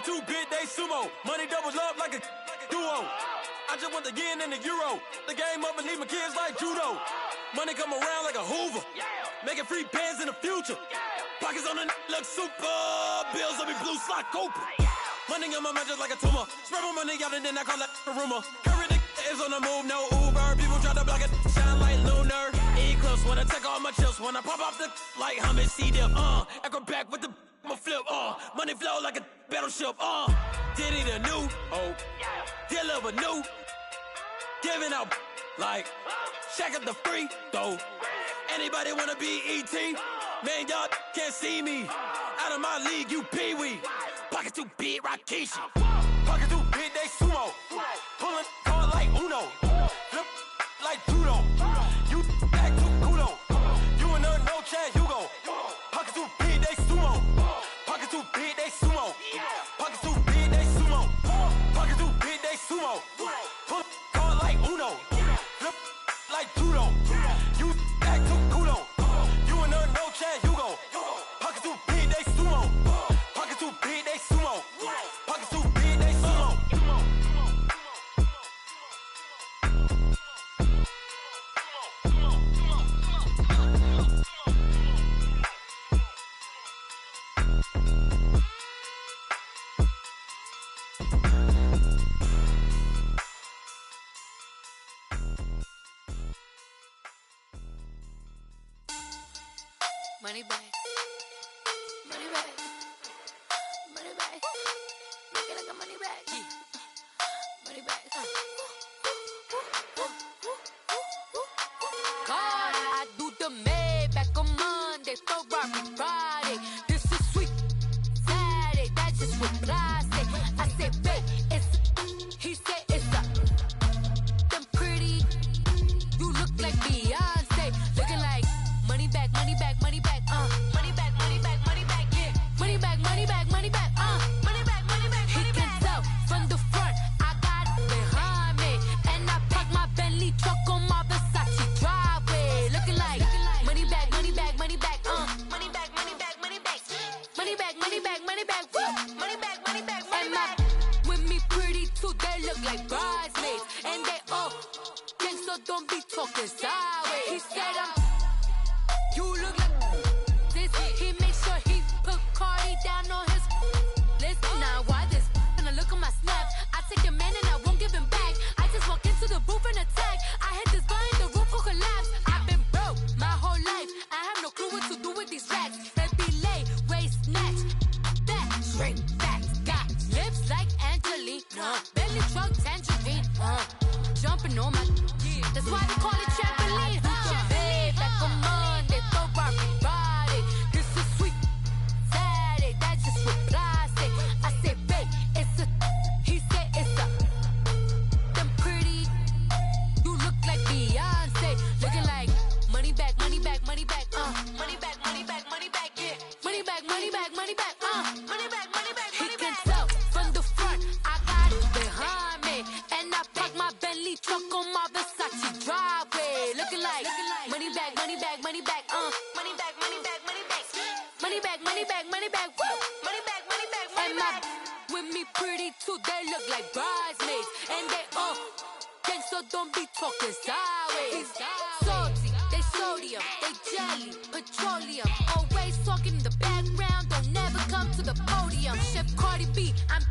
too big, they sumo. Money doubles up like a duo. I just want the yen and the euro. The game up and leave my kids like judo. Money come around like a Hoover. Making free bands in the future. Pockets on the look super. Bills on me blue slot Cooper. Money on my mind just like a tumor. Spread my money out and then I call that a rumor. Curry the is on the move, no Uber. People try to block it, shine like lunar. Eclipse when I take all my chips. When I pop off the like hummus C-dip. Acrobat with the flip. Money flow like a battleship. Diddy the new. Deliver new. Giving out like shack up the free throw. Anybody wanna be ET? Man, y'all can't see me. Out of my league, you pee-wee. Pocket too big, Rakishi. Pocket too big, they sumo. Pulling card like Uno. Flip like judo. You back to kudo. You and her, no Chad Hugo. Pocket too big, they sumo. Pocket too big, they sumo. Pocket too big, they sumo. Pocket too big, they sumo. Pull card like Uno. Flip like judo. You back to kudo. You and her, no Chad Hugo. Pocket too big, they sumo. Pocket too big, they sumo. Pocket too big, they sumo. Money bag, money bag, money bag. Looking like a money bag, money bag. God, I do the Maybach on Monday, Ferrari Friday. This is sweet Saturday, that's just what I say. I say, babe, it's he said it's a them pretty. You look like Beyonce, looking like money bag, money bag, money bag. Money bag, money bag, money bag, yeah. Money bag, money bag, money bag, money bag, money bag, money bag. He can tell from the front, I got it behind me. And I park my Bentley truck on my Versace driveway. Looking like money bag, money bag, money bag, money bag, money bag, money bag. Money bag, money bag, money bag, woo. Money bag, money bag, money bag. With me pretty too, they look like bridesmaids. And they all gang, so don't be talking sideways. He said you look like this. He make sure he put Cardi down on his list. Now why this? When I look at my snap, I take your man and I won't give him back. I just walk into the booth and attack. I hit this bar and the roof will collapse. I've been broke my whole life. I have no clue what to do with these racks. Heavy lay, waist snatch, back, shrink back. Got lips like Angelina, belly truck tangerine. Jumping on my, that's why they call it trampoline. Babe, back on Monday, Ferrari Friday. This is sweet Saturday, that's just what I say. I say, babe, it's a, he said it's a, them pretty. You look like Beyonce, looking like money bag, money bag, money bag, money bag, money bag, money bag, yeah. Money bag, money bag, money bag, money bag, money bag, money bag. He can tell from the front, I got it behind me, and I park my Bentley truck on my Versace driveway. Looking like money bag, money bag, money bag, money bag, money bag, money bag, money bag, money bag, money bag, woo. Money bag, money bag, money bag. With me pretty too, they look like bridesmaids, and they all gang, so don't be talking sideways. Salty, they sodium, they jelly, petroleum. Always talking in the background, don't never come to the podium. Chef Cardi B, I'm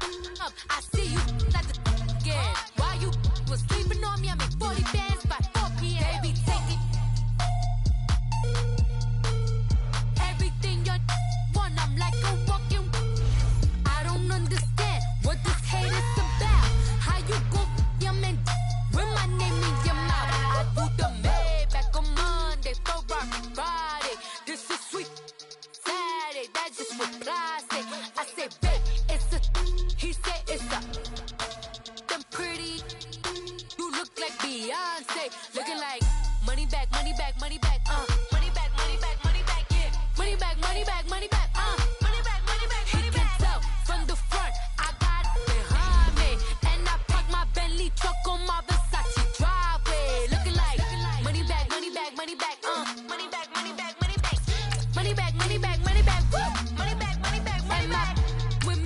up. I see you like the again. While you was sleeping on me, I made 40 bands by 4 p.m. Baby, take it. Everything you want, I'm like a walking. I don't understand what this hate is about. How you go your man with my name in your mouth? I do the Maybach on Monday, Ferrari Friday. This is sweet Saturday, that's just what I say. I say, babe, it's a, he said it's a, them pretty. You look like Beyonce, looking like money bag, money bag, money bag, money bag, money bag, money bag, yeah. Money bag, money bag, money bag, money bag, money bag, money bag. He can tell from the front, I got it behind me, and I park my Bentley truck on my Versace driveway. Looking like money bag, money bag, money bag, money bag, money bag, money bag, money bag, money bag, money bag, woo. Money bag, money bag, money bag. With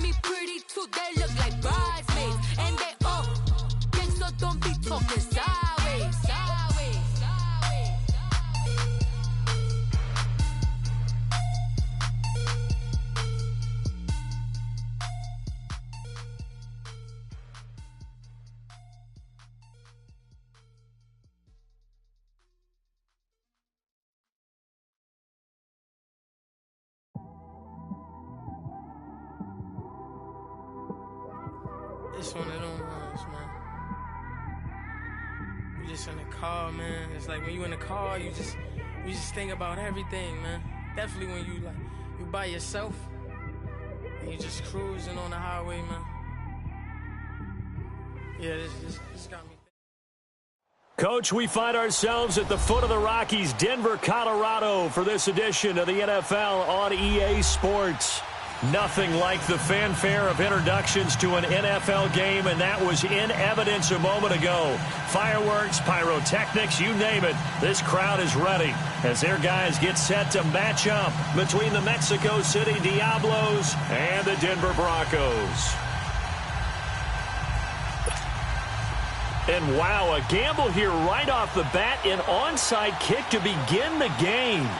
It's one of them ones, man. You just in the car, man. It's like when you in the car, you just think about everything, man. Definitely when you by yourself and you just cruising on the highway, man. Yeah, this got me. Coach, we find ourselves at the foot of the Rockies, Denver, Colorado, for this edition of the NFL on EA Sports. Nothing like the fanfare of introductions to an NFL game, and that was in evidence a moment ago. Fireworks, pyrotechnics, you name it. This crowd is ready as their guys get set to match up between the Mexico City Diablos and the Denver Broncos. And wow, a gamble here right off the bat, an onside kick to begin the game.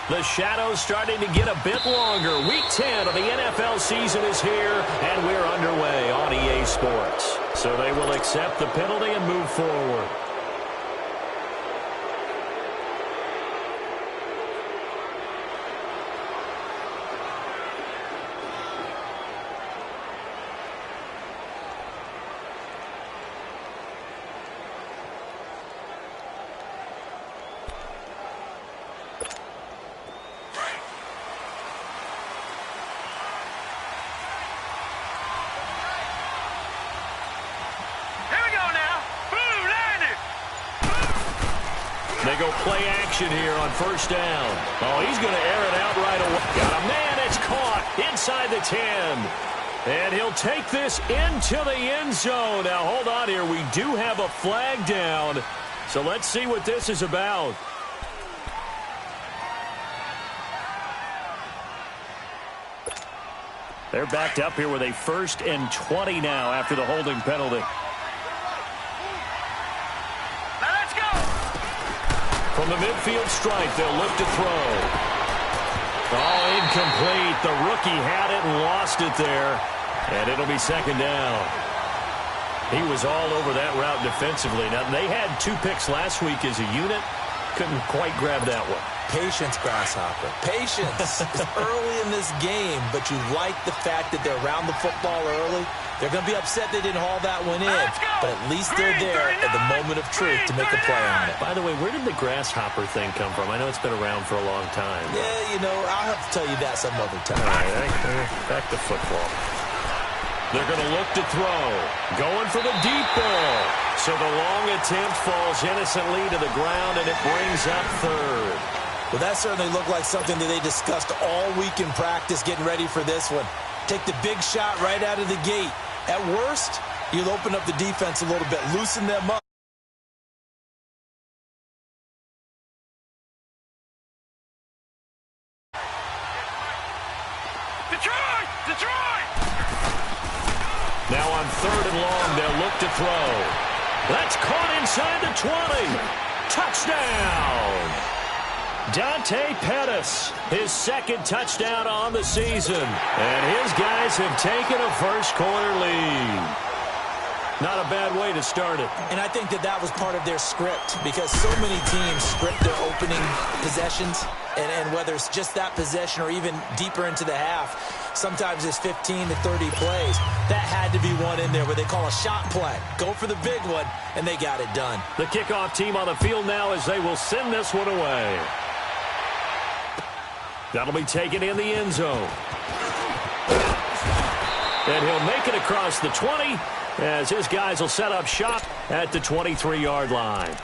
The shadows starting to get a bit longer. Week 10 of the NFL season is here, and we're underway on EA Sports. So they will accept the penalty and move forward. They go play action here on first down. Oh, he's going to air it out right away. Got a man. It's caught inside the 10. And he'll take this into the end zone. Now, hold on here. We do have a flag down. So let's see what this is about. They're backed up here with a 1st and 20 now after the holding penalty. From the midfield stripe, they'll look to throw. Oh, incomplete. The rookie had it and lost it there. And it'll be 2nd down. He was all over that route defensively. Now, they had 2 picks last week as a unit. Couldn't quite grab that one. Patience, Grasshopper. Patience is early in this game, but you like the fact that they're around the football early. They're going to be upset they didn't haul that one in, but at least they're there at the moment of truth to make a play on it. By the way, where did the grasshopper thing come from? I know it's been around for a long time. Yeah, I'll have to tell you that some other time. All right, back to football. They're going to look to throw. Going for the deep ball. So the long attempt falls innocently to the ground, and it brings up 3rd. Well, that certainly looked like something that they discussed all week in practice, getting ready for this one. Take the big shot right out of the gate. At worst, you'll open up the defense a little bit, loosen them up. Detroit! Now on 3rd and long, they'll look to throw. That's caught inside the 20. Touchdown! Dante Pettis, his 2nd touchdown on the season. And his guys have taken a first-quarter lead. Not a bad way to start it. And I think that was part of their script, because so many teams script their opening possessions, and whether it's just that possession or even deeper into the half, sometimes it's 15 to 30 plays. That had to be one in there where they call a shot play. Go for the big one, and they got it done. The kickoff team on the field now as they will send this one away. That'll be taken in the end zone. And he'll make it across the 20 as his guys will set up shop at the 23-yard line.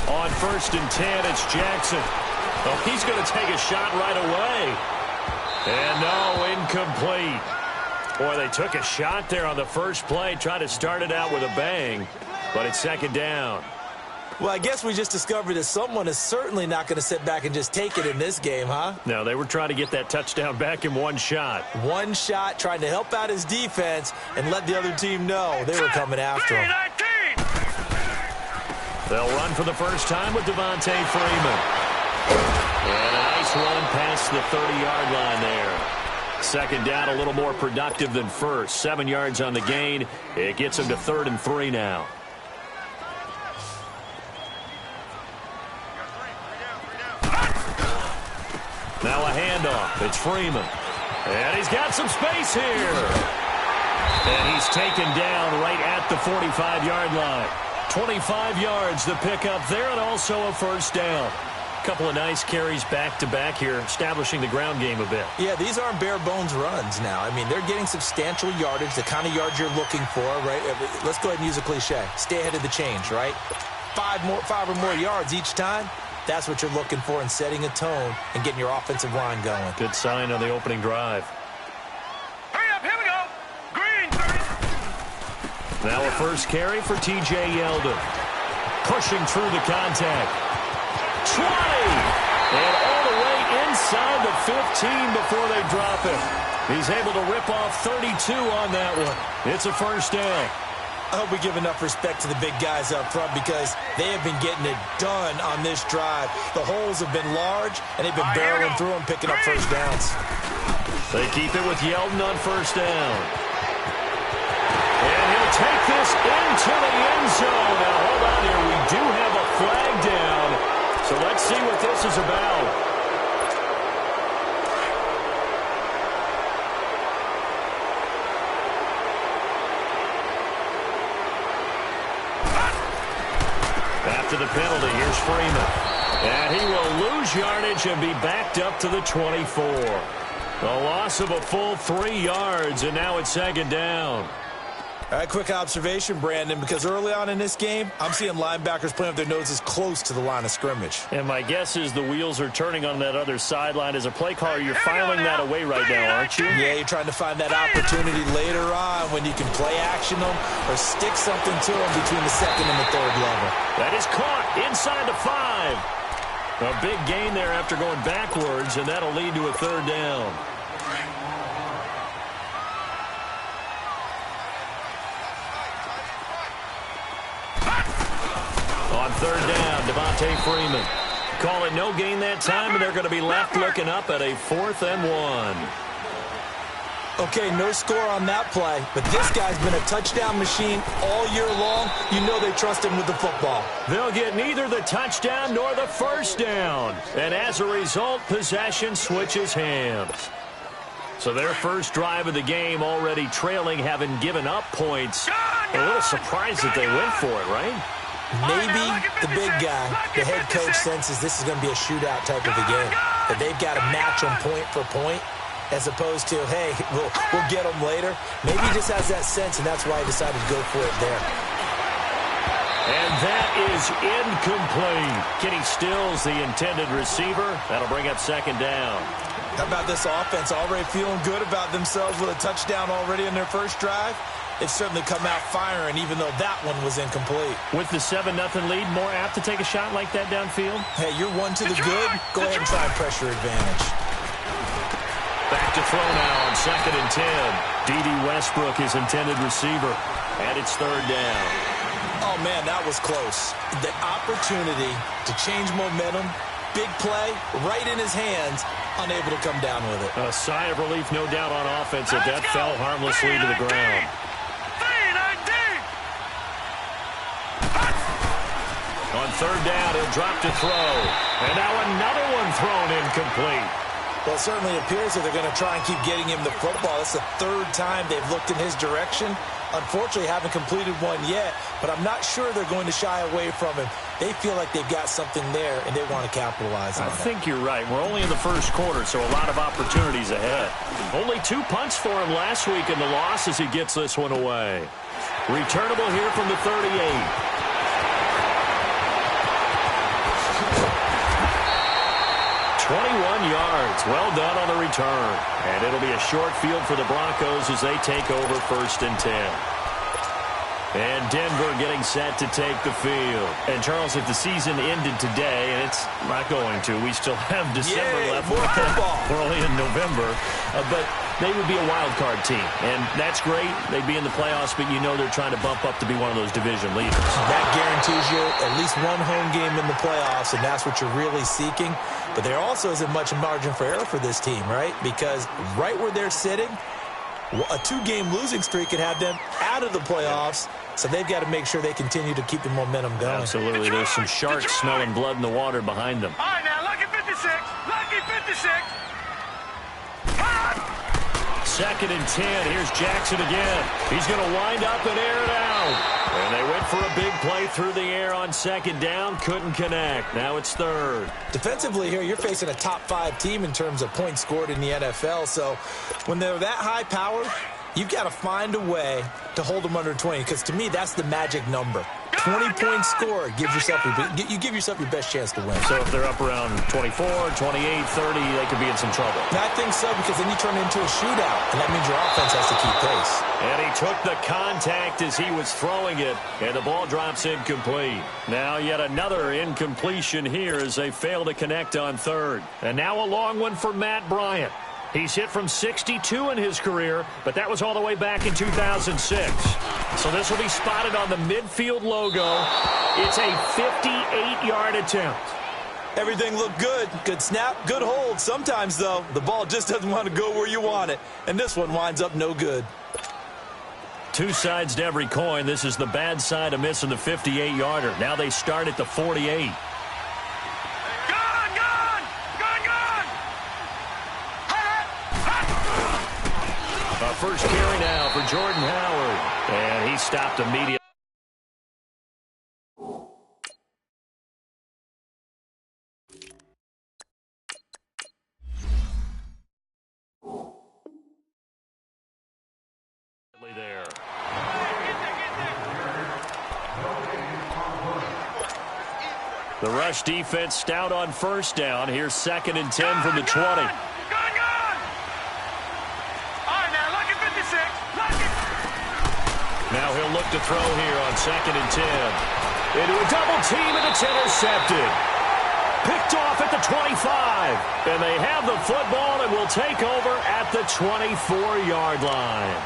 On 1st and 10, it's Jackson. Oh, he's going to take a shot right away. And no, incomplete. Boy, they took a shot there on the first play, tried to start it out with a bang, but it's 2nd down. Well, I guess we just discovered that someone is certainly not going to sit back and just take it in this game, huh? No, they were trying to get that touchdown back in one shot. One shot, trying to help out his defense and let the other team know they were coming after him. They'll run for the first time with Devontae Freeman. And a nice run past the 30-yard line there. Second down, a little more productive than first. 7 yards on the gain. It gets him to 3rd and 3 now. Now a handoff. It's Freeman. And he's got some space here. And he's taken down right at the 45-yard line. 25 yards the pickup there, and also a first down. A couple of nice carries back-to-back here, establishing the ground game a bit. Yeah, these aren't bare-bones runs now. I mean, they're getting substantial yardage, the kind of yards you're looking for, right? Let's go ahead and use a cliche. Stay ahead of the change, right? 5 or more yards each time. That's what you're looking for in setting a tone and getting your offensive line going. Good sign on the opening drive. Hurry up, here we go. Green. Now a first carry for T.J. Yeldon. Pushing through the contact. 20! And all the way inside the 15 before they drop him. He's able to rip off 32 on that one. It's a first down. I hope we give enough respect to the big guys up front because they have been getting it done on this drive. The holes have been large, and they've been barreling through them, picking up first downs. They keep it with Yeldon on first down. And he'll take this into the end zone. Now, hold on here. We do have a flag down. So let's see what this is about. After the penalty, here's Freeman. And he will lose yardage and be backed up to the 24. A loss of a full 3 yards, and now it's second down. All right, quick observation, Brandon, because early on in this game, I'm seeing linebackers playing with their noses close to the line of scrimmage. And my guess is the wheels are turning on that other sideline. As a play caller, you're filing that away right now, aren't you? Yeah, you're trying to find that opportunity later on when you can play action them or stick something to them between the second and the third level. That is caught inside the 5. A big gain there after going backwards, and that'll lead to a third down. On third down, Devontae Freeman. Call it no gain that time, and they're going to be left looking up at a 4th and 1. Okay, no score on that play, but this guy's been a touchdown machine all year long. You know they trust him with the football. They'll get neither the touchdown nor the first down. And as a result, possession switches hands. So their first drive of the game already trailing, having given up points. A little surprised that they went for it, right? Maybe the big guy, the head coach, senses this is going to be a shootout type of a game. That they've got to match them point for point as opposed to, hey, we'll get them later. Maybe he just has that sense, and that's why he decided to go for it there. And that is incomplete. Kenny Stills, the intended receiver. That'll bring up second down. How about this offense already feeling good about themselves with a touchdown already in their first drive? It's certainly come out firing, even though that one was incomplete. With the 7-0 lead, more apt to take a shot like that downfield? Hey, you're one to the good. Go ahead and try and pressure advantage. Back to throw now on 2nd and 10. D.D. Westbrook is intended receiver, and it's third down. Oh, man, that was close. The opportunity to change momentum, big play, right in his hands, unable to come down with it. A sigh of relief, no doubt, on offense, that that fell harmlessly to the ground. On third down, he'll drop to throw. And now another one thrown incomplete. Well, it certainly appears that they're going to try and keep getting him the football. It's the third time they've looked in his direction. Unfortunately, haven't completed one yet, but I'm not sure they're going to shy away from him. They feel like they've got something there, and they want to capitalize on it. I think you're right. We're only in the first quarter, so a lot of opportunities ahead. Only 2 punts for him last week in the loss as he gets this one away. Returnable here from the 38. 21 yards. Well done on the return. And it'll be a short field for the Broncos as they take over 1st and 10. And Denver getting set to take the field. And, Charles, if the season ended today, and it's not going to, we still have December left. More football. We're only in November. But they would be a wild card team. And that's great. They'd be in the playoffs, but you know they're trying to bump up to be one of those division leaders. That guarantees you at least one home game in the playoffs, and that's what you're really seeking. But there also isn't much margin for error for this team, right? Because right where they're sitting, a 2-game losing streak could have them out of the playoffs. So they've got to make sure they continue to keep the momentum going. Absolutely. Detroit, There's some sharks smelling blood in the water behind them. All right, now, lucky 56. Lucky 56. 2nd and 10. Here's Jackson again. He's going to wind up and air it out. And they went for a big play through the air on 2nd down. Couldn't connect. Now it's 3rd. Defensively here, you're facing a top 5 team in terms of points scored in the NFL. So when they're that high powered, you've got to find a way to hold them under 20, because to me, that's the magic number. 20 points scored gives yourself you give yourself your best chance to win. So if they're up around 24, 28, 30, they could be in some trouble. And I think so, because then you turn it into a shootout, and that means your offense has to keep pace. And he took the contact as he was throwing it, and the ball drops incomplete. Now yet another incompletion here as they fail to connect on 3rd. And now a long one for Matt Bryant. He's hit from 62 in his career, but that was all the way back in 2006. So this will be spotted on the midfield logo. It's a 58-yard attempt. Everything looked good. Good snap, good hold. Sometimes, though, the ball just doesn't want to go where you want it. And this one winds up no good. Two sides to every coin. This is the bad side of missing the 58-yarder. Now they start at the 48. First carry now for Jordan Howard. And he stopped immediately. There. The rush defense stout on 1st down. Here's 2nd and 10 from the 20. Now he'll look to throw here on 2nd and 10. Into a double team, and it's intercepted. Picked off at the 25. And they have the football and will take over at the 24-yard line.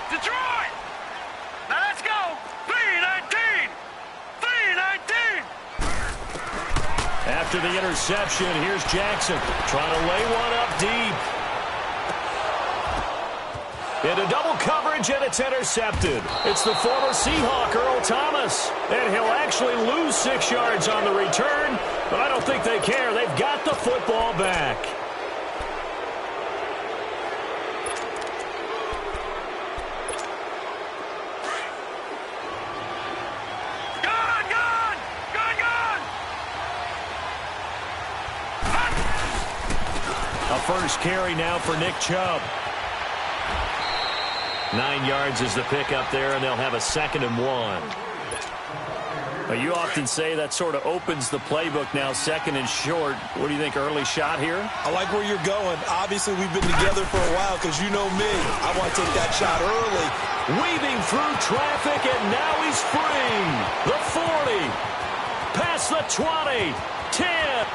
Detroit! Now let's go! 3-19! 3-19! After the interception, here's Jackson trying to lay one up deep. Into double coverage, and it's intercepted. It's the former Seahawk, Earl Thomas. And he'll actually lose 6 yards on the return, but I don't think they care. They've got the football back. A first carry now for Nick Chubb. 9 yards is the pickup there, and they'll have a 2nd and 1. You often say that sort of opens the playbook now, 2nd and short. What do you think, early shot here? I like where you're going. Obviously, we've been together for a while, because you know me. I want to take that shot early. Weaving through traffic, and now he's free. The 40, past the 20, 10,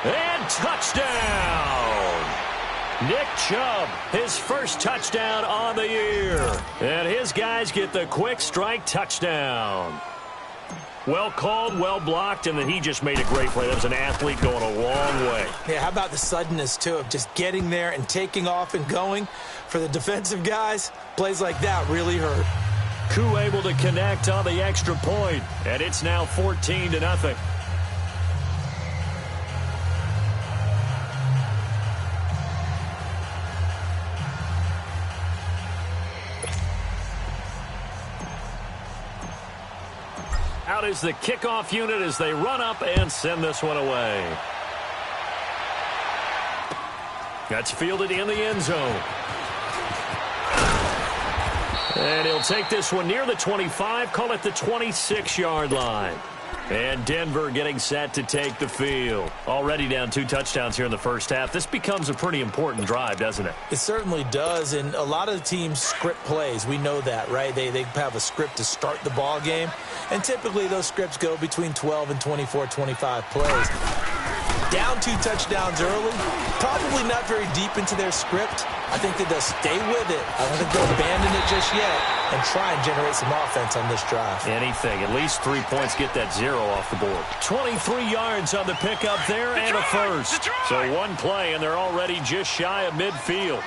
and touchdown. Nick Chubb, his first touchdown on the year. And his guys get the quick strike touchdown. Well called, well blocked, and then he just made a great play. That was an athlete going a long way. Yeah, how about the suddenness, too, of just getting there and taking off and going? For the defensive guys, plays like that really hurt. Koo able to connect on the extra point, and it's now 14-0. Out is the kickoff unit as they run up and send this one away. That's fielded in the end zone. And he'll take this one near the 25, call it the 26-yard line. And Denver getting set to take the field. Already down 2 touchdowns here in the first half. This becomes a pretty important drive, doesn't it? It certainly does, and a lot of the teams script plays. We know that, right? They have a script to start the ball game, and typically those scripts go between 12 and 24, 25 plays. Down 2 touchdowns early, probably not very deep into their script. I think that they'll stay with it. I don't think they'll abandon it just yet and try and generate some offense on this drive. Anything. At least 3 points, get that 0 off the board. 23 yards on the pickup there and a first. So 1 play, and they're already just shy of midfield.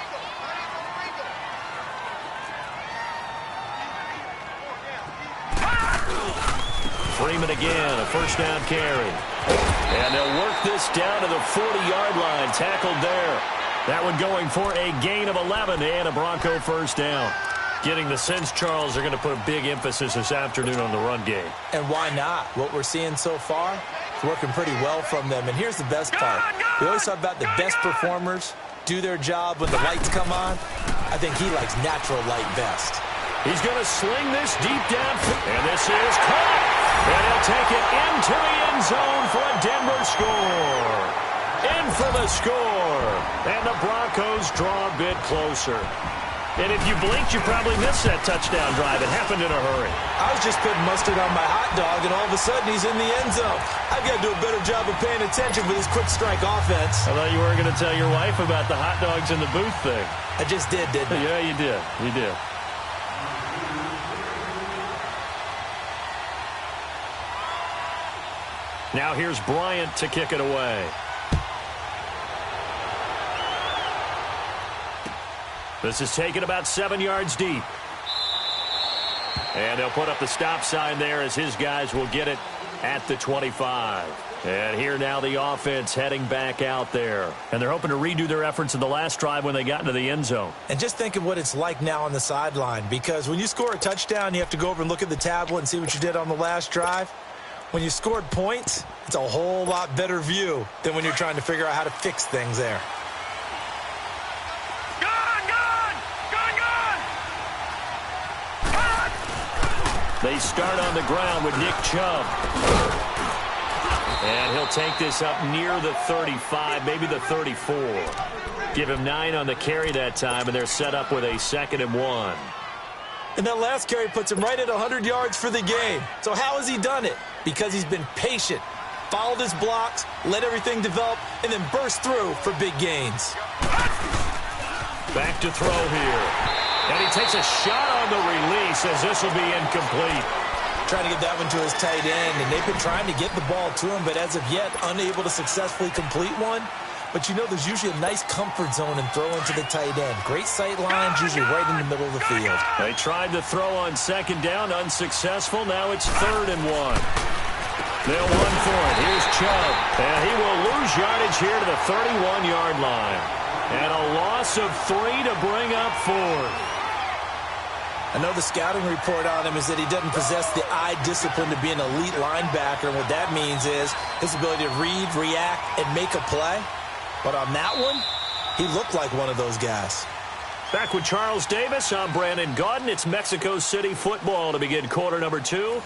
Freeman again, a first down carry. And they'll work this down to the 40-yard line. Tackled there. That one going for a gain of 11 and a Bronco first down. Getting the sense, Charles, they're going to put a big emphasis this afternoon on the run game. And why not? What we're seeing so far is working pretty well from them. And here's the best part. We always talk about the best performers do their job when the lights come on. I think he likes natural light best. He's going to sling this deep down. And this is caught. And he'll take it into the end zone for a Denver score. In for the score. And the Broncos draw a bit closer. And if you blinked, you probably missed that touchdown drive. It happened in a hurry. I was just putting mustard on my hot dog, and all of a sudden he's in the end zone. I've got to do a better job of paying attention for this quick strike offense. I thought you weren't going to tell your wife about the hot dogs in the booth thing. I just did, didn't I? Yeah, you did. You did. Now here's Bryant to kick it away. This is taken about 7 yards deep. And they'll put up the stop sign there as his guys will get it at the 25. And here now the offense heading back out there. And they're hoping to redo their efforts in the last drive when they got into the end zone. And just think of what it's like now on the sideline. Because when you score a touchdown, you have to go over and look at the tablet and see what you did on the last drive. When you scored points, it's a whole lot better view than when you're trying to figure out how to fix things there. They start on the ground with Nick Chubb. And he'll take this up near the 35, maybe the 34. Give him 9 on the carry that time, and they're set up with a 2nd and 1. And that last carry puts him right at 100 yards for the game. So how has he done it? Because he's been patient, followed his blocks, let everything develop, and then burst through for big gains. Back to throw here. And he takes a shot on the release as this will be incomplete. Trying to get that one to his tight end, and they've been trying to get the ball to him, but as of yet, unable to successfully complete one. But you know there's usually a nice comfort zone in throwing to the tight end. Great sight lines, usually right in the middle of the field. They tried to throw on 2nd down, unsuccessful. Now it's 3rd and 1. They'll run for it. Here's Chubb. And he will lose yardage here to the 31-yard line. And a loss of 3 to bring up 4. I know the scouting report on him is that he doesn't possess the eye discipline to be an elite linebacker. And what that means is his ability to read, react, and make a play. But on that one, he looked like one of those guys. Back with Charles Davis, I'm Brandon Gaudin. It's Mexico City football to begin quarter number 2.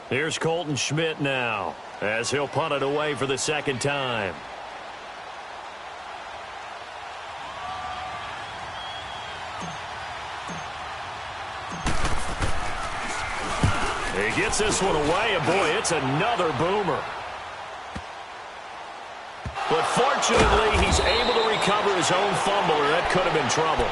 Here's Colton Schmidt now, as he'll punt it away for the 2nd time. He gets this one away, and boy, it's another boomer. But fortunately, he's able to recover his own fumble, or that could have been trouble.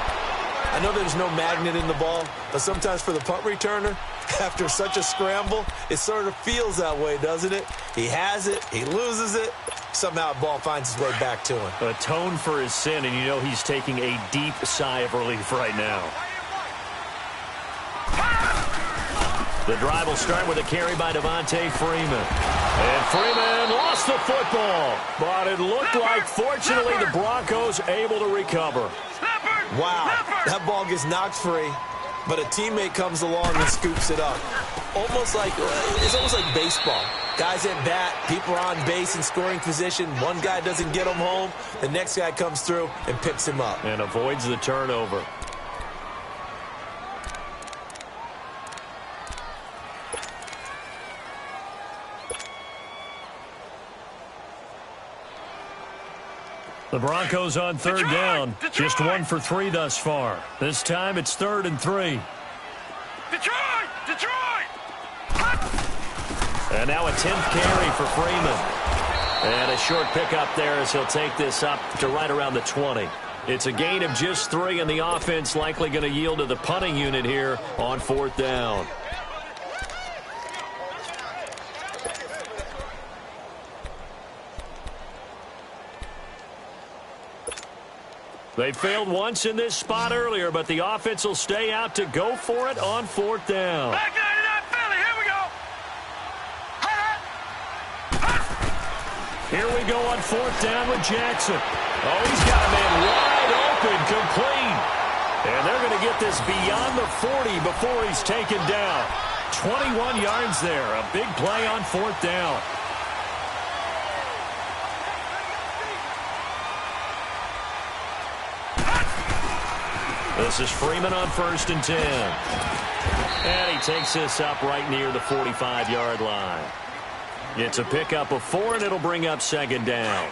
I know there's no magnet in the ball, but sometimes for the punt returner, after such a scramble, it sort of feels that way, doesn't it? He has it, he loses it, somehow the ball finds its way back to him. Atone for his sin, and you know he's taking a deep sigh of relief right now. The drive will start with a carry by Devontae Freeman. And Freeman lost the football, but it looked like, fortunately, the Broncos able to recover. Wow, that ball gets knocked free, but a teammate comes along and scoops it up. almost like baseball. Guys at bat, people are on base in scoring position. One guy doesn't get him home. The next guy comes through and picks him up. And avoids the turnover. The Broncos on third down. Just 1 for 3 thus far. This time it's 3rd and 3. Detroit! And now a 10th carry for Freeman. And a short pickup there as he'll take this up to right around the 20. It's a gain of just 3, and the offense likely going to yield to the punting unit here on 4th down. They failed once in this spot earlier, but the offense will stay out to go for it on 4th down. Back 99 Philly, here we go. Here we go on 4th down with Jackson. Oh, he's got a man wide open, complete. And they're going to get this beyond the 40 before he's taken down. 21 yards there, a big play on 4th down. This is Freeman on 1st and 10. And he takes this up right near the 45-yard line. It's a pickup of 4, and it'll bring up 2nd down.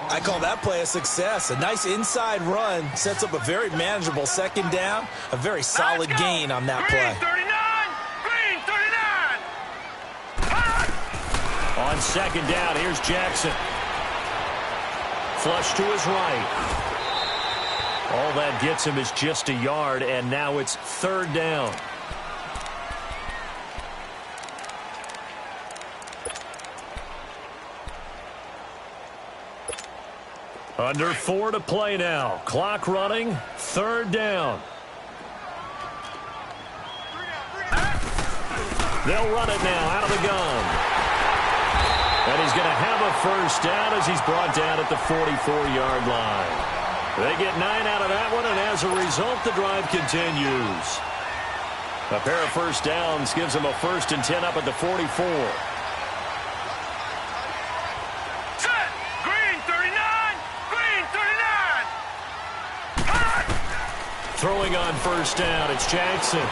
I call that play a success. A nice inside run sets up a very manageable 2nd down. A very solid gain on that play. Green 39! On 2nd down, here's Jackson. Flush to his right. All that gets him is just a yard, and now it's 3rd down. Under 4 to play now. Clock running. 3rd down. They'll run it now out of the gun. And he's going to have a 1st down as he's brought down at the 44-yard line. They get 9 out of that one, and as a result, the drive continues. A pair of 1st downs gives them a 1st and 10 up at the 44. Set! Green 39! Green 39! Throwing on 1st down, it's Jackson.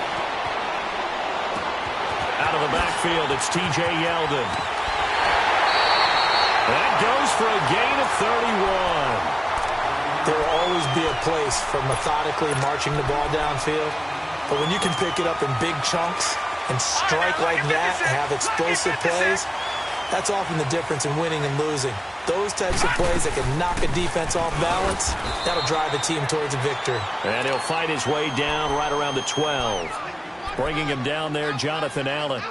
Out of the backfield, it's T.J. Yeldon. That goes for a gain of 31. There will always be a place for methodically marching the ball downfield. But when you can pick it up in big chunks and strike like that and have explosive plays, that's often the difference in winning and losing. Those types of plays that can knock a defense off balance, that'll drive a team towards a victory. And he'll fight his way down right around the 12. Bringing him down there, Jonathan Allen.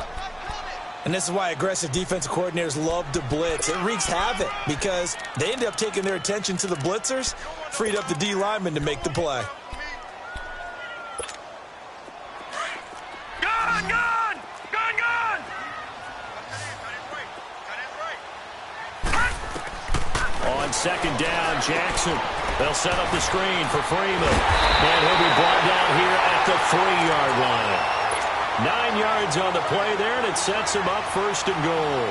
And this is why aggressive defensive coordinators love to blitz. It wreaks havoc because they end up taking their attention to the blitzers, freed up the D lineman to make the play. Gun! Gun! Gun! Gun! On 2nd down, Jackson. They'll set up the screen for Freeman. And he'll be brought down here at the 3-yard line. 9 yards on the play there, and it sets him up 1st and goal.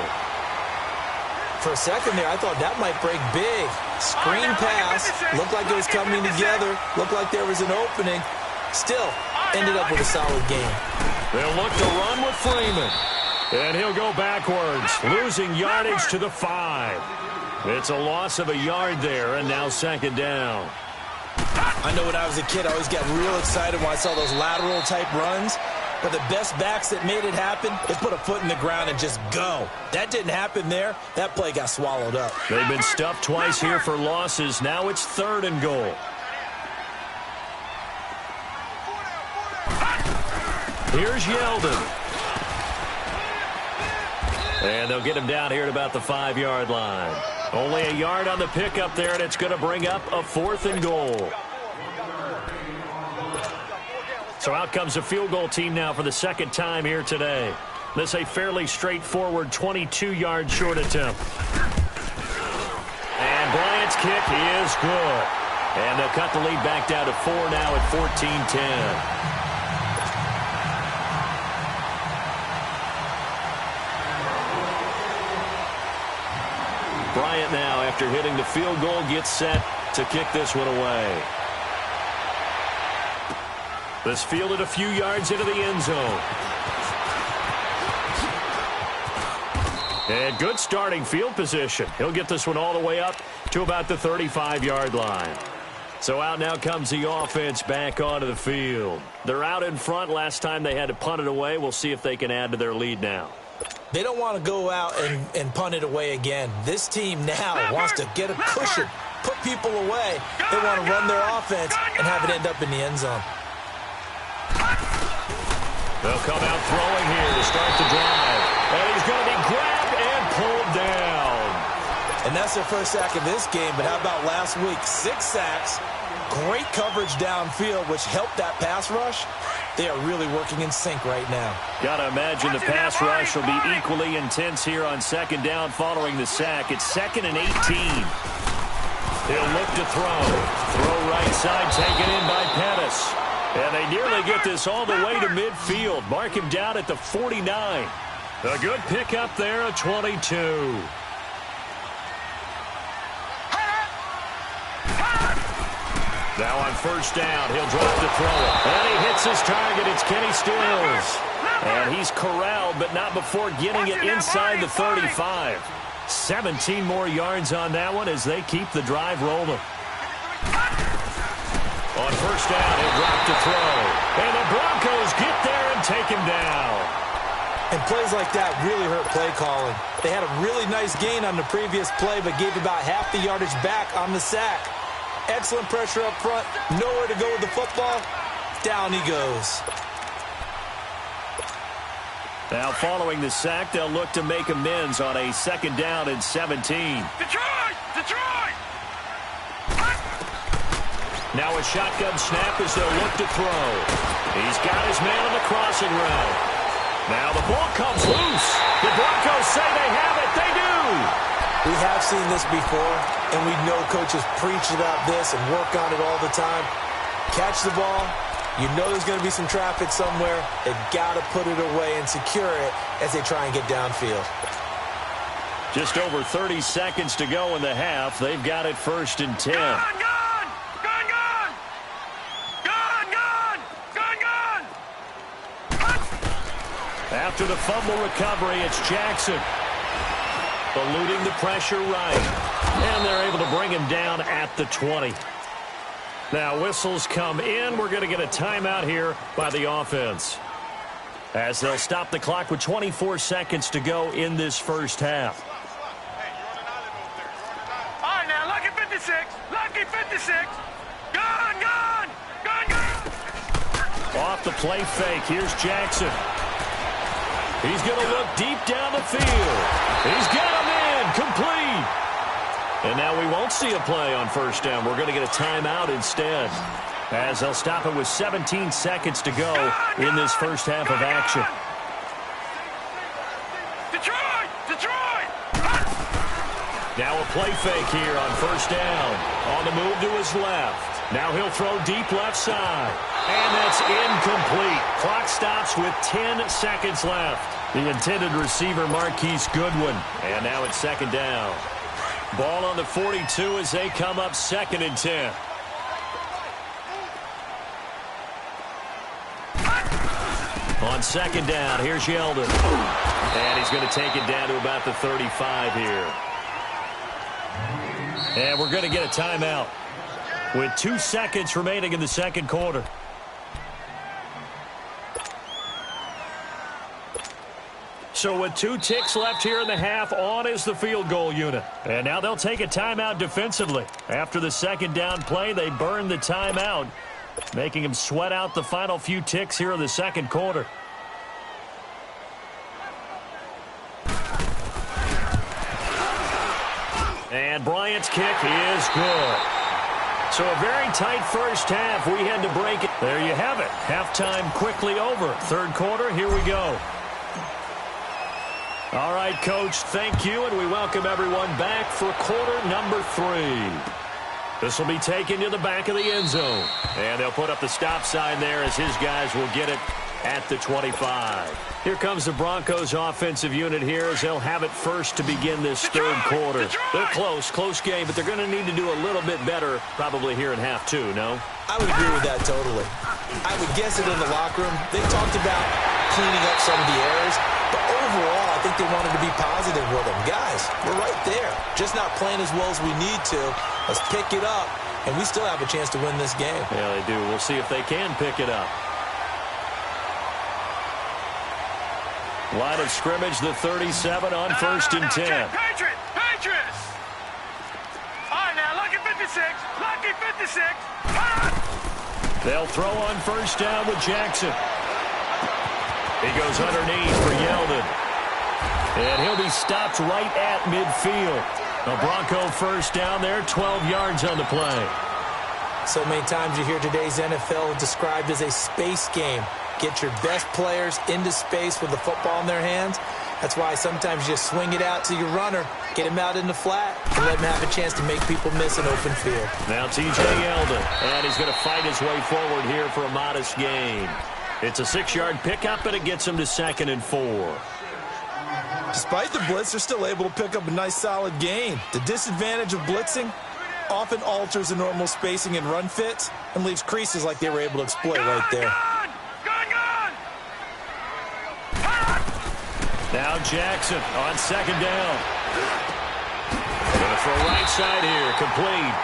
For a second there, I thought that might break big. Screen pass, looked like it was coming together, looked like there was an opening. Still, ended up with a solid game. They'll look to run with Freeman. And he'll go backwards, losing yardage to the 5. It's a loss of a yard there, and now 2nd down. I know when I was a kid, I always got real excited when I saw those lateral-type runs. But the best backs that made it happen, they put a foot in the ground and just go. That didn't happen there. That play got swallowed up. They've been stuffed twice here for losses. Now it's 3rd and goal. Here's Yeldon. And they'll get him down here at about the 5-yard line. Only a yard on the pickup there, and it's going to bring up a 4th and goal. So out comes a field goal team now for the 2nd time here today. This a fairly straightforward 22-yard short attempt. And Bryant's kick is good. And they'll cut the lead back down to 4 now at 14-10. Bryant now, after hitting the field goal, gets set to kick this one away. This fielded a few yards into the end zone. And good starting field position. He'll get this one all the way up to about the 35-yard line. So out now comes the offense back onto the field. They're out in front. Last time they had to punt it away. We'll see if they can add to their lead now. They don't want to go out and punt it away again. This team now wants to get a cushion, put people away. They want to run their offense and have it end up in the end zone. They'll come out throwing here to start the drive. And he's going to be grabbed and pulled down. And that's their first sack of this game, but how about last week? 6 sacks, great coverage downfield, which helped that pass rush. They are really working in sync right now. Got to imagine the pass rush will be equally intense here on second down following the sack. It's 2nd and 18. He'll look to throw. Throw right side, taken in by Pettis. And they nearly get this all the way to midfield. Mark him down at the 49. A good pickup there, a 22. Now on first down, he'll drop to throw it. And he hits his target. It's Kenny Stills. And he's corralled, but not before getting it inside the 35. 17 more yards on that one as they keep the drive rolling. On first down, he'll drop to throw. And the Broncos get there and take him down. And plays like that really hurt play calling. They had a really nice gain on the previous play, but gave about half the yardage back on the sack. Excellent pressure up front. Nowhere to go with the football. Down he goes. Now following the sack, they'll look to make amends on a 2nd down and 17. Detroit! Detroit! Now a shotgun snap as they'll look to throw. He's got his man on the crossing route. Now the ball comes loose. The Broncos say they have it. They do. We have seen this before, and we know coaches preach about this and work on it all the time. Catch the ball. You know there's going to be some traffic somewhere. They've got to put it away and secure it as they try and get downfield. Just over 30 seconds to go in the half. They've got it 1st and 10. After the fumble recovery, it's Jackson. Eluding the pressure right. And they're able to bring him down at the 20. Now whistles come in. We're going to get a timeout here by the offense, as they'll stop the clock with 24 seconds to go in this first half. All right, now, lucky 56. Lucky 56. Gone, gone. Gone, gone. Off the play fake. Here's Jackson. He's going to look deep down the field. He's got him in. Complete. And now we won't see a play on first down. We're going to get a timeout instead, as they'll stop it with 17 seconds to go in this first half of action. Detroit! Detroit! Now a play fake here on first down. On the move to his left. Now he'll throw deep left side. And that's incomplete. Clock stops with 10 seconds left. The intended receiver, Marquise Goodwin. And now it's 2nd down. Ball on the 42 as they come up 2nd and 10. On 2nd down, here's Yeldon. And he's going to take it down to about the 35 here. And we're going to get a timeout with 2 seconds remaining in the second quarter. So with 2 ticks left here in the half, on is the field goal unit. And now they'll take a timeout defensively. After the 2nd down play, they burn the timeout, making them sweat out the final few ticks here in the second quarter. And Bryant's kick is good. So a very tight first half. We had to break it. There you have it. Halftime quickly over. Third quarter, here we go. All right, Coach, thank you, and we welcome everyone back for quarter number 3. This will be taken to the back of the end zone. And they'll put up the stop sign there as his guys will get it at the 25. Here comes the Broncos offensive unit here as they'll have it first to begin this third quarter. They're close game, but they're going to need to do a little bit better probably here in half two, no? I would agree with that totally. I would guess it in the locker room. They talked about cleaning up some of the errors, but overall, I think they wanted to be positive with them. Guys, we're right there. Just not playing as well as we need to. Let's pick it up, and we still have a chance to win this game. Yeah, they do. We'll see if they can pick it up. Line of scrimmage, the 37 on first and 10. Patriots! All right, now, lucky 56. They'll throw on first down with Jackson. He goes underneath for Yeldon. And he'll be stopped right at midfield. A Bronco first down there, 12 yards on the play. So many times you hear today's NFL described as a space game. Get your best players into space with the football in their hands. That's why sometimes you just swing it out to your runner, get him out in the flat, and let him have a chance to make people miss an open field. Now T.J. Yeldon, and he's going to fight his way forward here for a modest gain. It's a 6-yard pickup, and it gets him to 2nd and 4. Despite the blitz, they're still able to pick up a nice solid gain. The disadvantage of blitzing often alters the normal spacing and run fits and leaves creases like they were able to exploit right there. Now Jackson on 2nd down. Going to throw right side here, complete.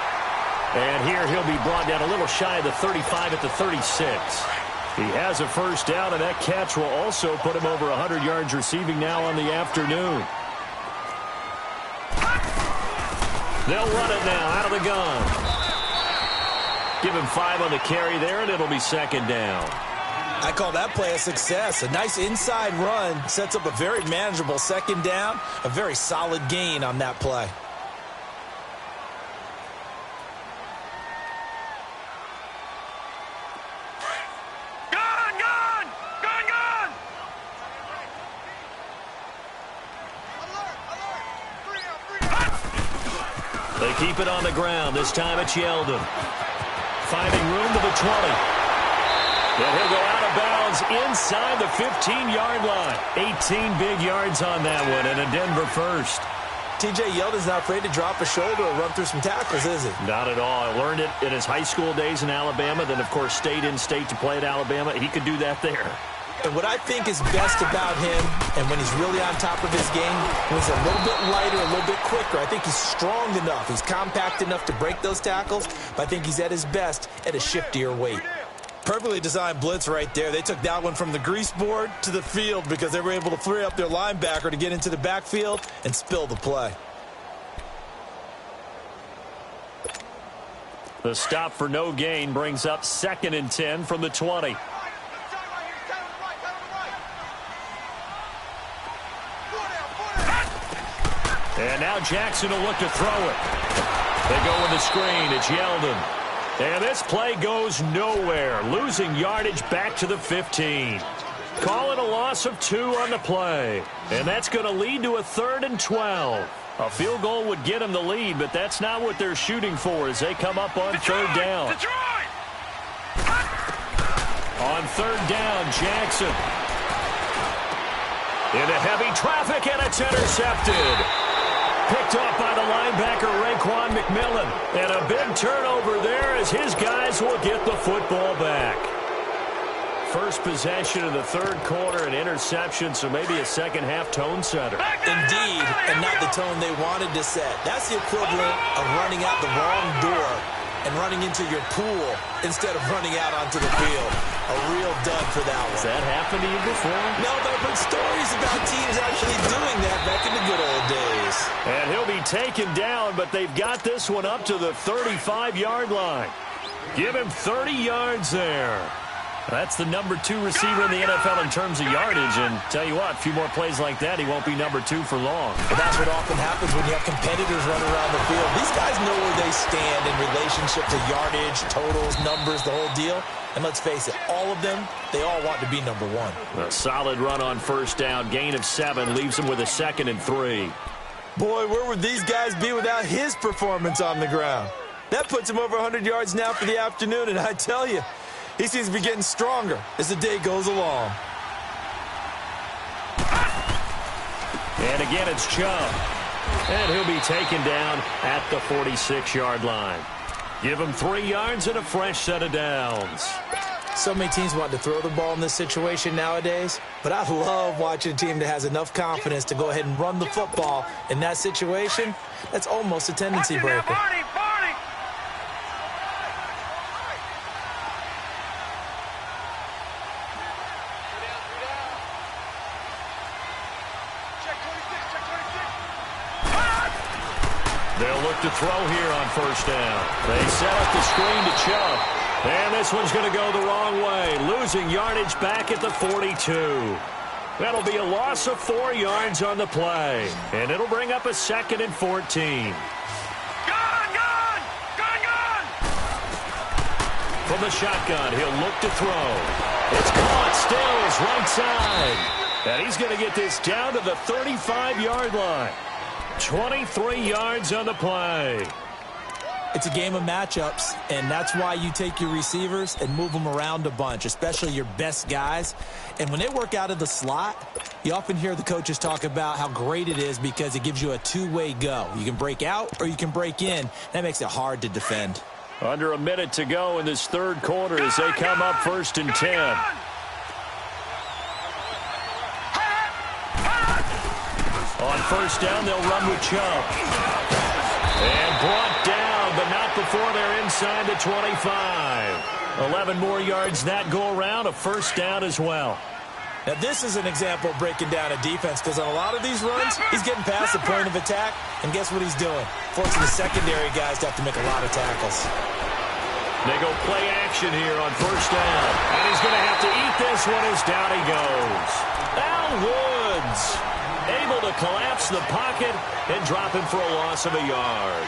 And here he'll be brought down a little shy of the 35 at the 36. He has a first down, and that catch will also put him over 100 yards receiving now on the afternoon. They'll run it now out of the gun. Give him 5 on the carry there, and it'll be 2nd down. I call that play a success. A nice inside run sets up a very manageable 2nd down. A very solid gain on that play. Gun! They keep it on the ground. This time it's Yeldon. Finding room to the 20. And he'll go out of bounds inside the 15-yard line. 18 big yards on that one, and a Denver first. T.J. Yeldon's not afraid to drop a shoulder or run through some tackles, is he? Not at all. I learned it in his high school days in Alabama, then, of course, stayed in state to play at Alabama. He could do that there. And what I think is best about him, and when he's really on top of his game, when he's a little bit lighter, a little bit quicker, I think he's strong enough. He's compact enough to break those tackles, but I think he's at his best at a shiftier weight. Perfectly designed blitz right there. They took that one from the grease board to the field because they were able to free up their linebacker to get into the backfield and spill the play. The stop for no gain brings up 2nd and 10 from the 20. And now Jackson will look to throw it. They go with the screen. It's Yeldon. And this play goes nowhere. Losing yardage back to the 15. Calling a loss of 2 on the play. And that's going to lead to a 3rd and 12. A field goal would get them the lead, but that's not what they're shooting for as they come up on 3rd down. On 3rd down, Jackson. Into heavy traffic, and it's intercepted. Picked off by the linebacker, Raekwon McMillan. And a big turnover there as his guys will get the football back. First possession of the 3rd quarter, an interception, so maybe a second-half tone setter. Indeed, and not the tone they wanted to set. That's the equivalent of running out the wrong door and running into your pool instead of running out onto the field. A real dud for that one. Has that happened to you before? No, but I've heard stories about teams actually doing that back in the good old days. And he'll be taken down, but they've got this one up to the 35-yard line. Give him 30 yards there. That's the number 2 receiver in the NFL in terms of yardage. And tell you what, a few more plays like that, he won't be number 2 for long. But that's what often happens when you have competitors running around the field. These guys know where they stand in relationship to yardage, totals, numbers, the whole deal. And let's face it, all of them, they all want to be number 1. A solid run on first down. Gain of 7 leaves him with a 2nd and 3. Boy, where would these guys be without his performance on the ground? That puts him over 100 yards now for the afternoon, and I tell you, He seems to be getting stronger as the day goes along. And again, it's Chubb. And he'll be taken down at the 46-yard line. Give him 3 yards and a fresh set of downs. So many teams want to throw the ball in this situation nowadays, but I love watching a team that has enough confidence to go ahead and run the football. In that situation, that's almost a tendency breaker. They'll look to throw here on first down. They set up the screen to Chubb. And this one's going to go the wrong way, losing yardage back at the 42. That'll be a loss of 4 yards on the play. And it'll bring up a 2nd and 14. Gone! From the shotgun, he'll look to throw. It's caught, Stills, right side. And he's going to get this down to the 35-yard line. 23 yards on the play. It's a game of matchups, and that's why you take your receivers and move them around a bunch, especially your best guys. And when they work out of the slot, you often hear the coaches talk about how great it is because it gives you a two-way go. You can break out or you can break in. That makes it hard to defend. Under a minute to go in this third quarter as they come up 1st and 10. On first down, they'll run with Chubb. And brought down, but not before they're inside the 25. 11 more yards that go around, a first down as well. Now, this is an example of breaking down a defense because on a lot of these runs, he's getting past the point of attack, and guess what he's doing? Forcing the secondary guys to have to make a lot of tackles. They go play action here on first down. And he's going to have to eat this one as down he goes. Al Woods able to collapse the pocket and drop him for a loss of a yard.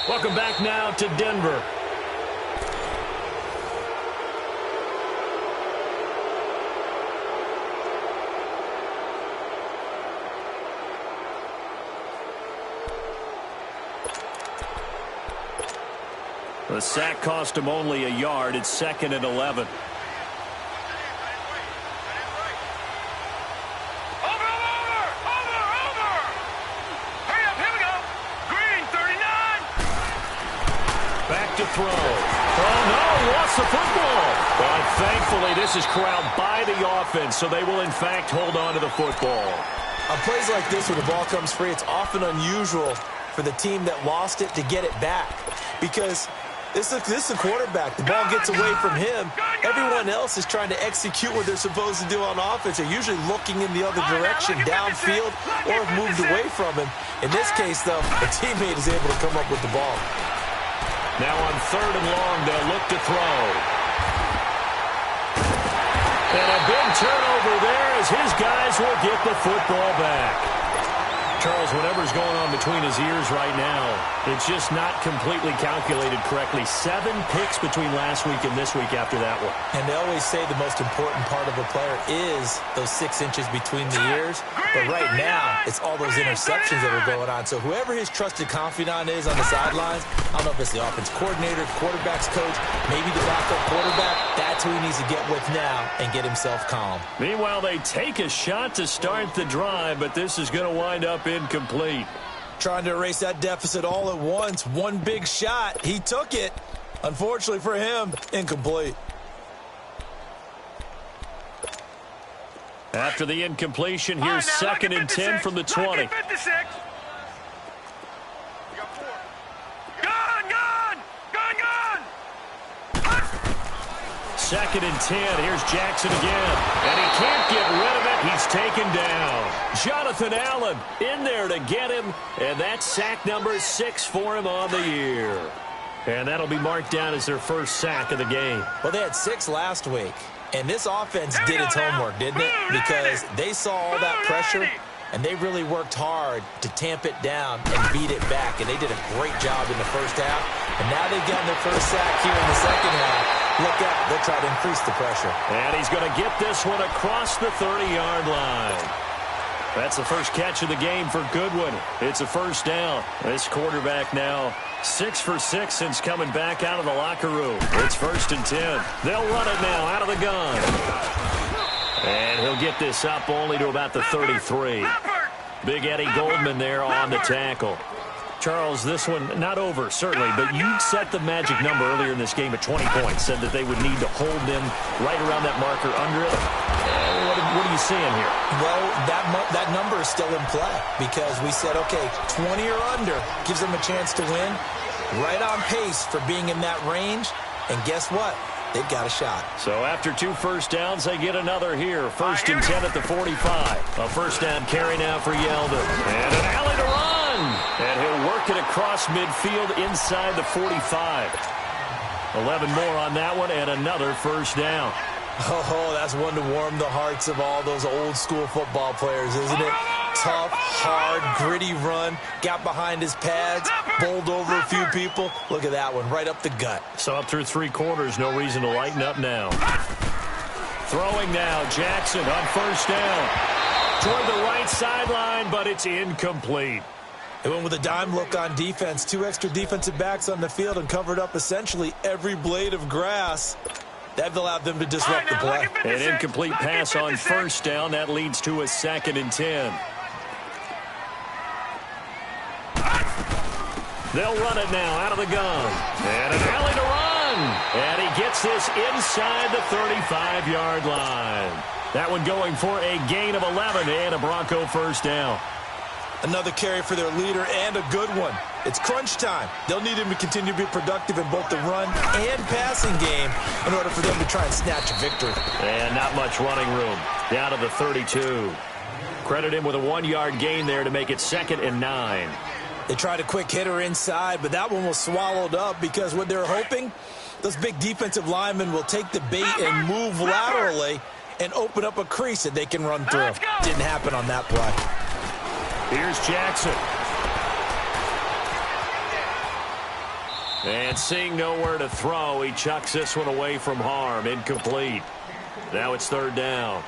Welcome back now to Denver. The sack cost him only a yard. It's 2nd and 11. To throw. Oh, no, lost the football. But thankfully, this is corralled by the offense, so they will, in fact, hold on to the football. On plays like this where the ball comes free, it's often unusual for the team that lost it to get it back because this is a quarterback. The ball gets away from him. Everyone else is trying to execute what they're supposed to do on offense. They're usually looking in the other direction, downfield, or have moved away from him. In this case, though, a teammate is able to come up with the ball. Now on 3rd and long, they'll look to throw. And a big turnover there as his guys will get the football back. Charles, whatever's going on between his ears right now, it's just not completely calculated correctly. 7 picks between last week and this week after that one. And they always say the most important part of a player is those 6 inches between the ears. But right now, it's all those interceptions that are going on. So whoever his trusted confidant is on the sidelines, I don't know if it's the offense coordinator, quarterback's coach, maybe the backup quarterback, that's who he needs to get with now and get himself calm. Meanwhile, they take a shot to start the drive, but this is going to wind up incomplete. Trying to erase that deficit all at once. One big shot. He took it. Unfortunately for him, incomplete. After the incompletion, here's 2nd and 10 from the 20. Second and 10. Here's Jackson again. And he can't get rid of it. He's taken down. Jonathan Allen in there to get him. And that's sack number 6 for him on the year. And that'll be marked down as their first sack of the game. Well, they had 6 last week. And this offense did its homework, didn't it? Because they saw all that pressure, and they really worked hard to tamp it down and beat it back, and they did a great job in the first half. And now they've gotten their first sack here in the second half. Look out, they'll try to increase the pressure. And he's going to get this one across the 30-yard line. That's the first catch of the game for Goodwin. It's a first down. This quarterback now 6 for 6 since coming back out of the locker room. It's 1st and 10. They'll run it now out of the gun. And he'll get this up only to about the 33. Big Eddie Goldman there on the tackle. Charles, this one not over, certainly, but you set the magic number earlier in this game at 20 points, said that they would need to hold them right around that marker under it. What are you seeing here? Well, that number is still in play because we said, okay, 20 or under gives them a chance to win. Right on pace for being in that range. And guess what? They've got a shot. So after 2 first downs, they get another here. 1st and 10 at the 45. A first down carry now for Yeldon. And an alley to run. And he'll work it across midfield inside the 45. 11 more on that one and another first down. Oh, that's one to warm the hearts of all those old school football players, isn't it? Tough, hard, gritty run. Got behind his pads, bowled over a few people. Look at that one, right up the gut. So up through 3 quarters, no reason to lighten up now. Throwing now, Jackson on first down. Toward the right sideline, but it's incomplete. They went with a dime look on defense. 2 extra defensive backs on the field and covered up essentially every blade of grass. That allowed them to disrupt the play. An incomplete pass on first down. That leads to a 2nd and 10. They'll run it now out of the gun. And an alley to run. And he gets this inside the 35-yard line. That one going for a gain of 11 and a Bronco first down. Another carry for their leader and a good one. It's crunch time. They'll need him to continue to be productive in both the run and passing game in order for them to try and snatch a victory. And not much running room. Down to the 32. Credit him with a 1-yard gain there to make it 2nd and 9. They tried a quick hitter inside, but that one was swallowed up because what they're hoping, those big defensive linemen will take the bait and move laterally and open up a crease that they can run through. Didn't happen on that play. Here's Jackson. And seeing nowhere to throw, he chucks this one away from harm. Incomplete. Now it's 3rd down.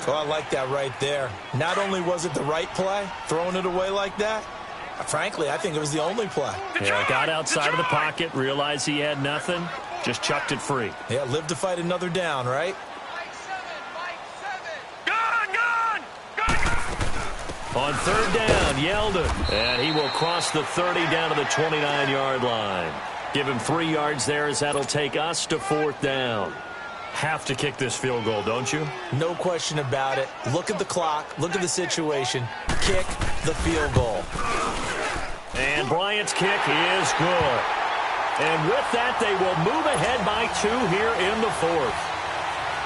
Oh, I like that right there. Not only was it the right play, throwing it away like that, frankly, I think it was the only play. Yeah, got outside of the pocket, realized he had nothing, just chucked it free. Yeah, live to fight another down, right? On 3rd down, Yeldon. And he will cross the 30 down to the 29-yard line. Give him 3 yards there as that'll take us to 4th down. Have to kick this field goal, don't you? No question about it. Look at the clock. Look at the situation. Kick the field goal. And Bryant's kick is good. And with that, they will move ahead by 2 here in the 4th.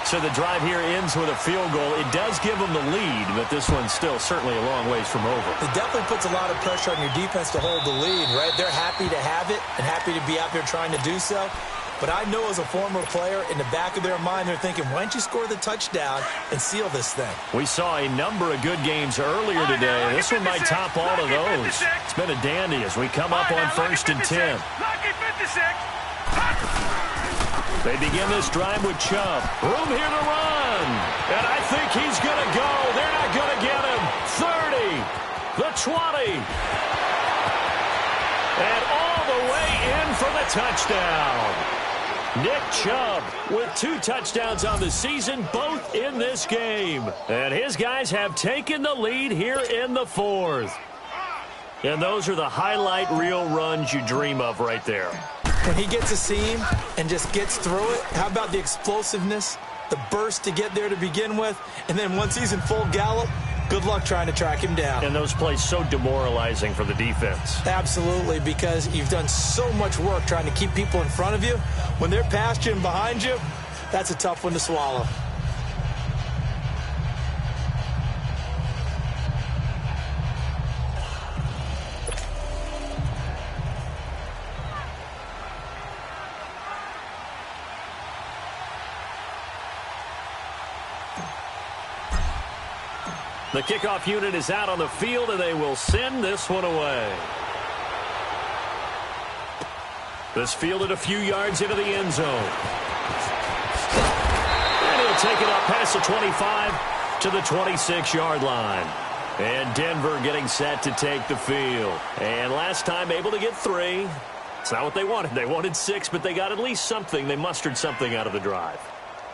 So the drive here ends with a field goal. It does give them the lead, but this one's still certainly a long ways from over. It definitely puts a lot of pressure on your defense to hold the lead, right? They're happy to have it and happy to be out there trying to do so. But I know as a former player, in the back of their mind, they're thinking, why don't you score the touchdown and seal this thing? We saw a number of good games earlier today. This one might top all of those. It's been a dandy as we come up on 1st and 10. They begin this drive with Chubb. Room here to run. And I think he's going to go. They're not going to get him. 30. The 20. And all the way in for the touchdown. Nick Chubb with 2 touchdowns on the season, both in this game. And his guys have taken the lead here in the 4th. And those are the highlight reel runs you dream of right there. When he gets a seam and just gets through it, how about the explosiveness, the burst to get there to begin with, and then once he's in full gallop, good luck trying to track him down. And those plays so demoralizing for the defense. Absolutely, because you've done so much work trying to keep people in front of you. When they're past you and behind you, that's a tough one to swallow. The kickoff unit is out on the field, and they will send this one away. This fielded a few yards into the end zone. And he'll take it up past the 25 to the 26-yard line. And Denver getting set to take the field. And last time able to get 3. It's not what they wanted. They wanted 6, but they got at least something. They mustered something out of the drive.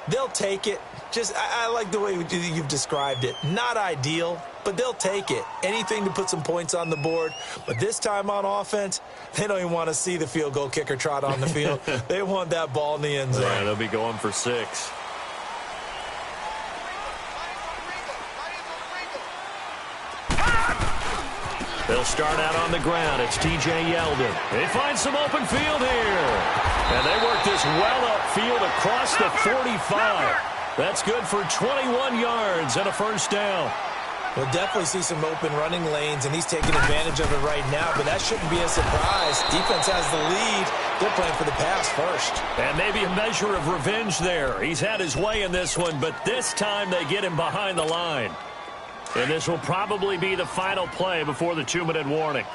They'll take it. I like the way you've described it. Not ideal, but they'll take it. Anything to put some points on the board. But this time on offense, they don't even want to see the field goal kicker trot on the field. They want that ball in the end zone. Yeah, they'll be going for 6. They'll start out on the ground. It's T.J. Yeldon. They find some open field here. And they work this well upfield across the 45. That's good for 21 yards and a first down. We'll definitely see some open running lanes, and he's taking advantage of it right now, but that shouldn't be a surprise. Defense has the lead. They're playing for the pass first. And maybe a measure of revenge there. He's had his way in this one, but this time they get him behind the line. And this will probably be the final play before the 2-minute warning.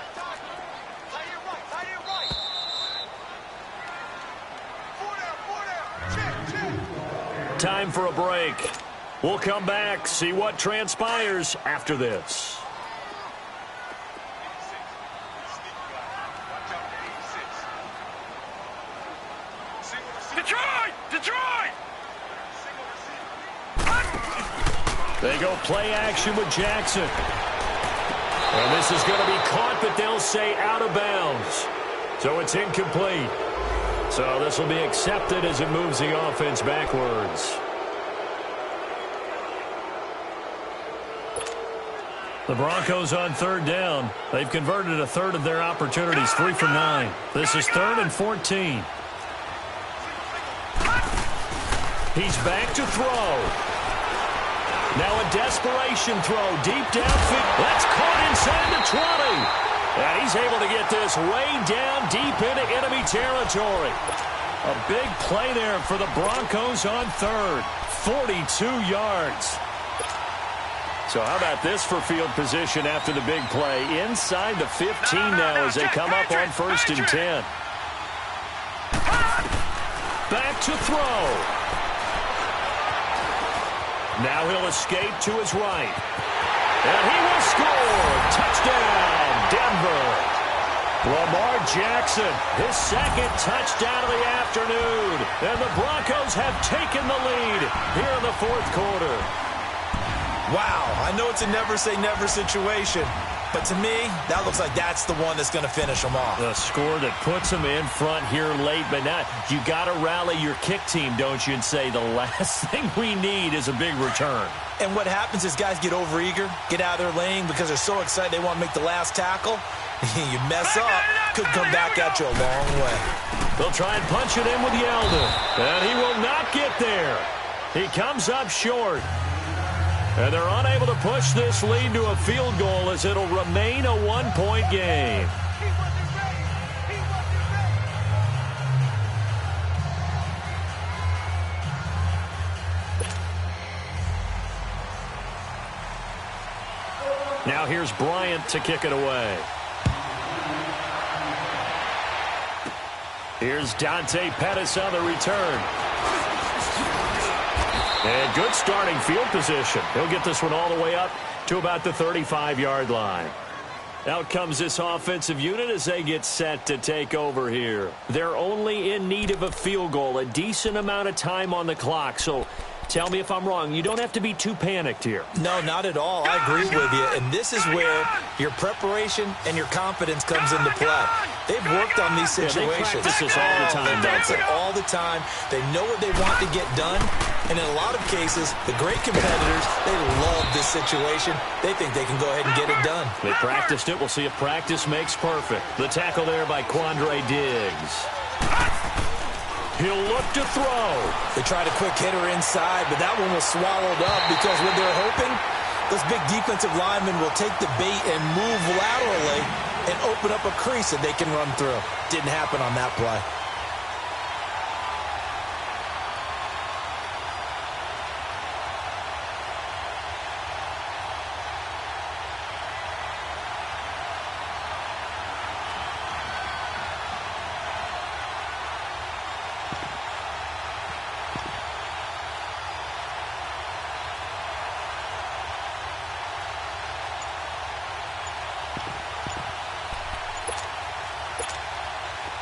Time for a break. We'll come back, see what transpires after this. Detroit! They go play action with Jackson. And this is going to be caught, but they'll say out of bounds. So it's incomplete. So this will be accepted as it moves the offense backwards. The Broncos on 3rd down. They've converted a third of their opportunities, 3 for 9. This is 3rd and 14. He's back to throw. Now a desperation throw deep downfield. That's caught inside the 20. And he's able to get this way down deep into enemy territory. A big play there for the Broncos on 3rd. 42 yards. So how about this for field position after the big play? Inside the 15 now as they come up on 1st and 10. Back to throw. Now he'll escape to his right. And he will score. Touchdown, Denver. Lamar Jackson, his 2nd touchdown of the afternoon. And the Broncos have taken the lead here in the 4th quarter. Wow, I know it's a never-say-never situation, but to me, that looks like that's the one that's going to finish them off. The score that puts them in front here late, but now you got to rally your kick team, don't you, and say the last thing we need is a big return. And what happens is guys get overeager, get out of their lane because they're so excited they want to make the last tackle. You mess up, could come back at you a long way. They'll try and punch it in with Yeldon, and he will not get there. He comes up short. And they're unable to push this lead to a field goal as it'll remain a 1-point game. Now here's Bryant to kick it away. Here's Dante Pettis on the return. And good starting field position. He'll get this one all the way up to about the 35-yard line. Out comes this offensive unit as they get set to take over here. They're only in need of a field goal, a decent amount of time on the clock. So tell me if I'm wrong. You don't have to be too panicked here. No, not at all. I agree with you. And this is where your preparation and your confidence comes into play. They've worked on these situations. They practice this all the time. They practice it all the time. They know what they want to get done. And in a lot of cases, the great competitors, they love this situation. They think they can go ahead and get it done. They practiced it. We'll see if practice makes perfect. The tackle there by Quandre Diggs. He'll look to throw. They tried a quick hitter inside, but that one was swallowed up because what they're hoping, those big defensive linemen will take the bait and move laterally and open up a crease that they can run through. Didn't happen on that play.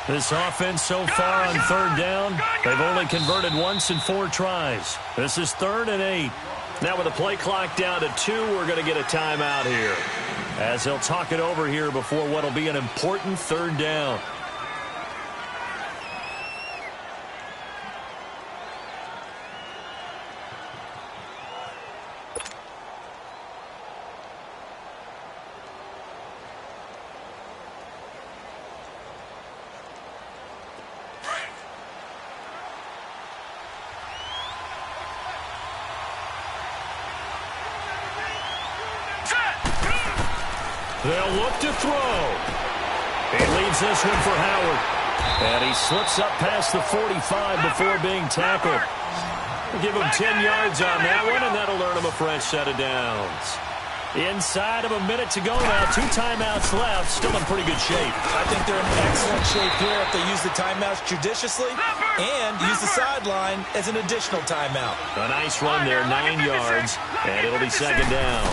This offense so far on third down, they've only converted once in 4 tries. This is 3rd and 8. Now with the play clock down to 2, we're going to get a timeout here, as they'll talk it over here before what will be an important 3rd down. They'll look to throw. He leads this one for Howard. And he slips up past the 45 before being tackled. We'll give him 10 yards on that one, and that'll earn him a fresh set of downs. Inside of a minute to go now. 2 timeouts left. Still in pretty good shape. I think they're in excellent shape here if they use the timeouts judiciously and use the sideline as an additional timeout. A nice run there, 9 yards, and it'll be 2nd down.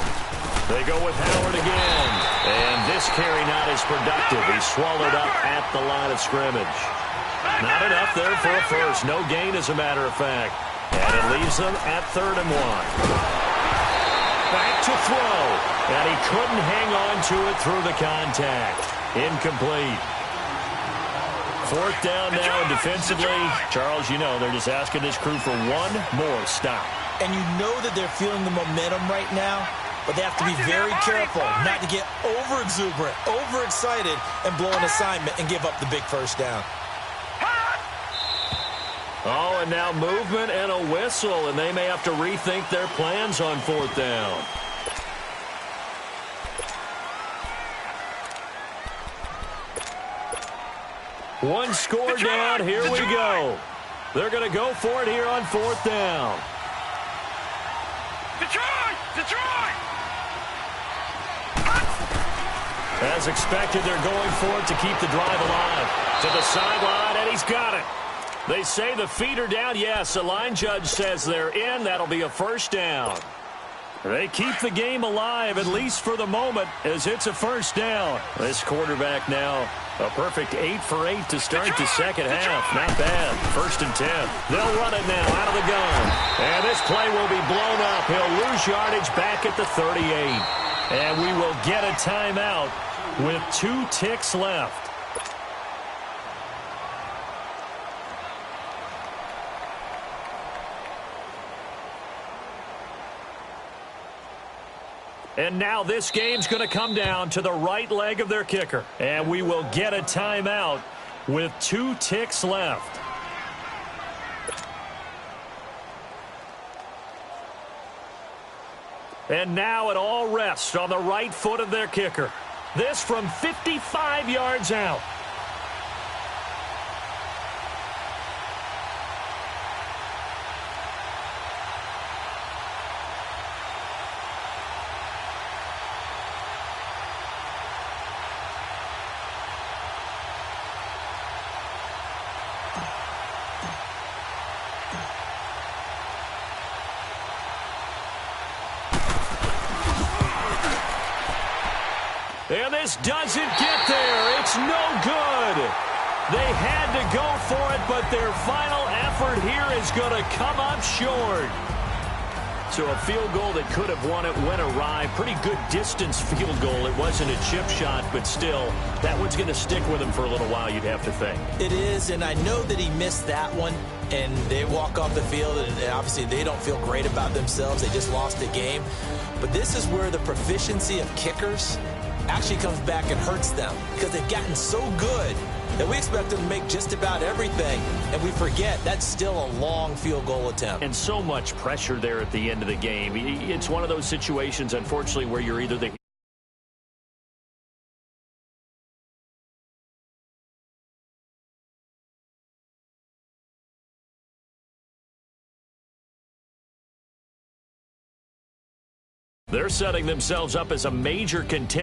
They go with Howard again. And this carry not as productive. He's swallowed up at the line of scrimmage. Not enough there for a first. No gain, as a matter of fact. And it leaves them at 3rd and 1. Back to throw. And he couldn't hang on to it through the contact. Incomplete. 4th down now defensively. Charles, you know, they're just asking this crew for one more stop. And you know that they're feeling the momentum right now. But they have to be very careful not to get over-exuberant, overexcited, and blow an assignment and give up the big first down. Oh, and now movement and a whistle, and they may have to rethink their plans on 4th down. One score down, here we go. They're going to go for it here on 4th down. Detroit! As expected, they're going for it to keep the drive alive. To the sideline, and he's got it. They say the feet are down. Yes, the line judge says they're in. That'll be a first down. They keep the game alive, at least for the moment, as it's a first down. This quarterback now, a perfect 8 for 8 to start the second half. Not bad. 1st and 10. They'll run it now out of the gun. And this play will be blown up. He'll lose yardage back at the 38. And we will get a timeout with 2 ticks left. And now this game's going to come down to the right leg of their kicker. And we will get a timeout with 2 ticks left. And now it all rests on the right foot of their kicker. This from 55 yards out. And this doesn't get there. It's no good. They had to go for it, but their final effort here is going to come up short. So a field goal that could have won it went awry. Pretty good distance field goal. It wasn't a chip shot, but still, that one's going to stick with him for a little while, you'd have to think. It is, and I know that he missed that one, and they walk off the field, and obviously they don't feel great about themselves. They just lost a game. But this is where the proficiency of kickers actually comes back and hurts them, because they've gotten so good that we expect them to make just about everything, and we forget that's still a long field goal attempt. And so much pressure there at the end of the game. It's one of those situations, unfortunately, where you're either the they're setting themselves up as a major contender.